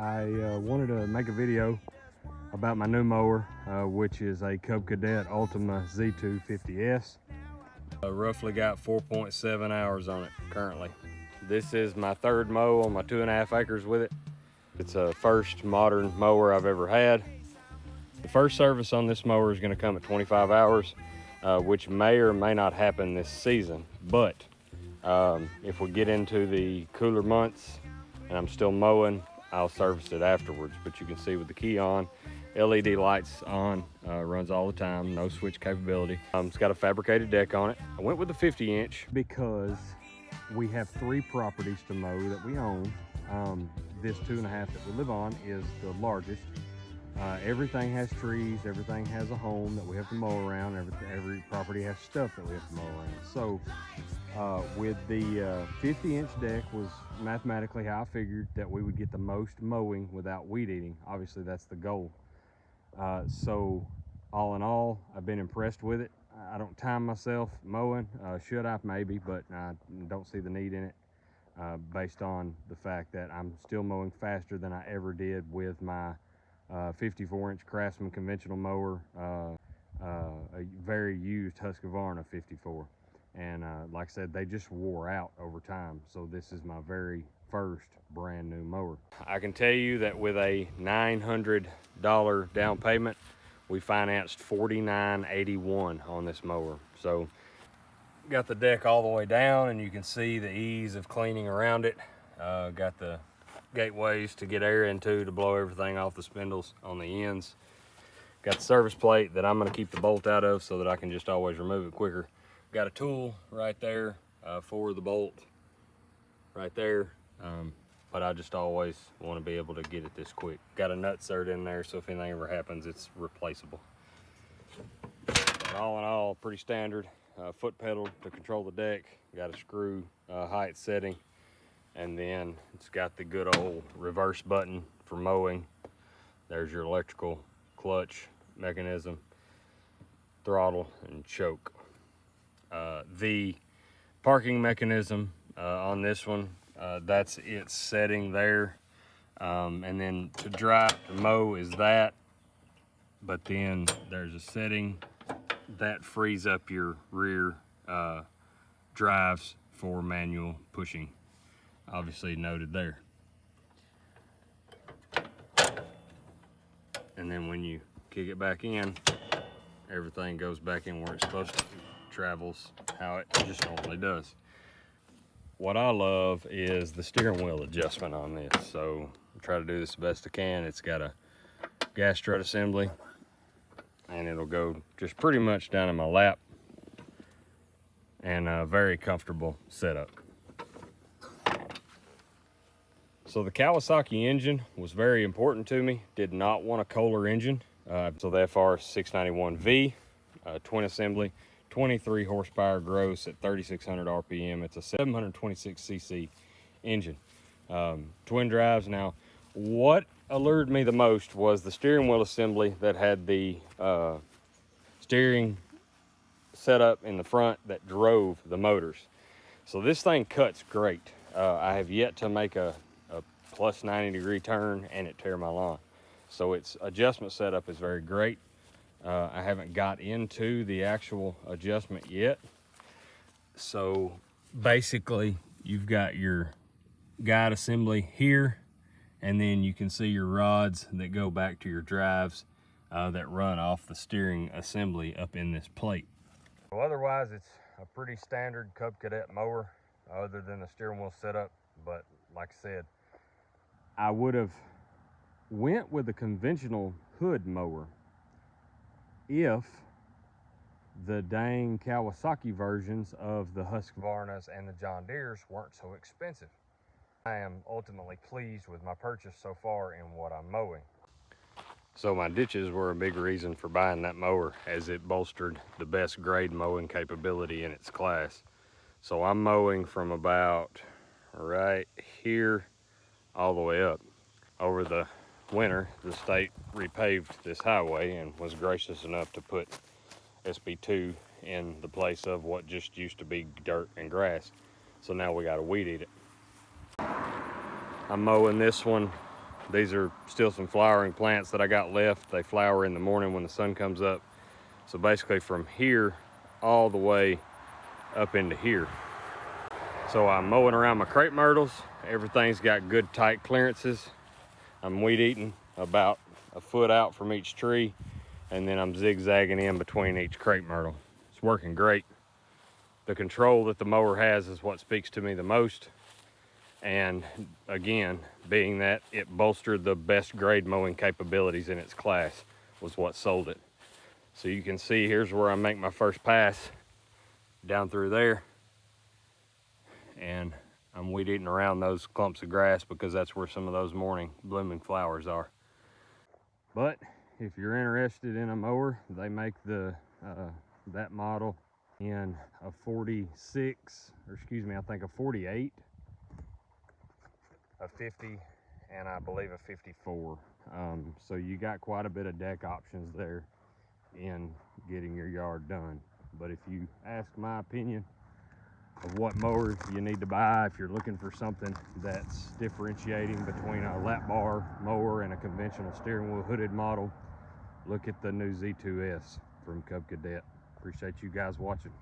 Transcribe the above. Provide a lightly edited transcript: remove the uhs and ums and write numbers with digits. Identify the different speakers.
Speaker 1: I wanted to make a video about my new mower, which is a Cub Cadet Z250S. Roughly got 4.7 hours on it currently. This is my third mow on my 2.5 acres with it. It's a first modern mower I've ever had. The first service on this mower is going to come at 25 hours, which may or may not happen this season. But if we get into the cooler months and I'm still mowing, I'll service it afterwards. But you can see with the key on, LED lights on, runs all the time, no switch capability. It's got a fabricated deck on it. I went with the 50-inch because we have 3 properties to mow that we own. This 2.5 that we live on is the largest. Everything has trees, everything has a home that we have to mow around, every property has stuff that we have to mow around. So with the 50-inch deck was mathematically how I figured that we would get the most mowing without weed eating. Obviously that's the goal. So all in all, I've been impressed with it. I don't time myself mowing. Should I? Maybe, but I don't see the need in it based on the fact that I'm still mowing faster than I ever did with my 54-inch Craftsman conventional mower, a very used Husqvarna 54. And like I said, they just wore out over time. So this is my very first brand new mower. I can tell you that with a $900 down payment, we financed $49.81 on this mower. So got the deck all the way down and you can see the ease of cleaning around it. Got the gateways to get air into to blow everything off the spindles on the ends. Got the service plate that I'm going to keep the bolt out of so that I can just always remove it quicker. Got a tool right there for the bolt right there, but I just always want to be able to get it this quick. Got a nut cert in there, so if anything ever happens, it's replaceable. But all in all, pretty standard. Foot pedal to control the deck. Got a screw height setting, and then it's got the good old reverse button for mowing. There's your electrical clutch mechanism, throttle, and choke. The parking mechanism on this one, that's its setting there, and then to drive, to mow is that, but then there's a setting that frees up your rear drives for manual pushing, obviously noted there. And then when you kick it back in, everything goes back in where it's supposed to. Travels how it just normally does. What I love is the steering wheel adjustment on this. So I try to do this the best I can. It's got a gas strut assembly and it'll go just pretty much down in my lap, and a very comfortable setup. So the Kawasaki engine was very important to me. Did not want a Kohler engine. So the FR 691V, twin assembly, 23 horsepower gross at 3,600 RPM. It's a 726cc engine. Twin drives. Now, what allured me the most was the steering wheel assembly that had the steering set up in the front that drove the motors. So this thing cuts great. I have yet to make a plus 90-degree turn and it tear my lawn. So its adjustment setup is very great. I haven't got into the actual adjustment yet. So basically you've got your guide assembly here, and then you can see your rods that go back to your drives that run off the steering assembly up in this plate. So otherwise it's a pretty standard Cub Cadet mower other than the steering wheel setup. But like I said, I would have went with a conventional hood mower if the dang Kawasaki versions of the Husqvarnas and the John Deeres weren't so expensive. I am ultimately pleased with my purchase so far in what I'm mowing. So my ditches were a big reason for buying that mower, as it bolstered the best grade mowing capability in its class. So I'm mowing from about right here all the way up. Over the winter, the state repaved this highway and was gracious enough to put SB2 in the place of what just used to be dirt and grass. So now we got to weed eat it. I'm mowing this one These are still some flowering plants that I got left. They flower in the morning when the sun comes up. So basically from here all the way up into here. So I'm mowing around my crepe myrtles. Everything's got good tight clearances. I'm weed eating about a foot out from each tree, and then I'm zigzagging in between each crepe myrtle. It's working great. The control that the mower has is what speaks to me the most. And again, being that it bolstered the best grade mowing capabilities in its class was what sold it. So you can see here's where I make my first pass down through there. And I'm weed eating around those clumps of grass because that's where some of those morning blooming flowers are. But if you're interested in a mower, they make that model in a 46, or excuse me, I think a 48, a 50, and I believe a 54. So you got quite a bit of deck options there in getting your yard done. But if you ask my opinion of what mower you need to buy, if you're looking for something that's differentiating between a lap bar mower and a conventional steering wheel hooded model, look at the new Z2S from Cub Cadet. Appreciate you guys watching.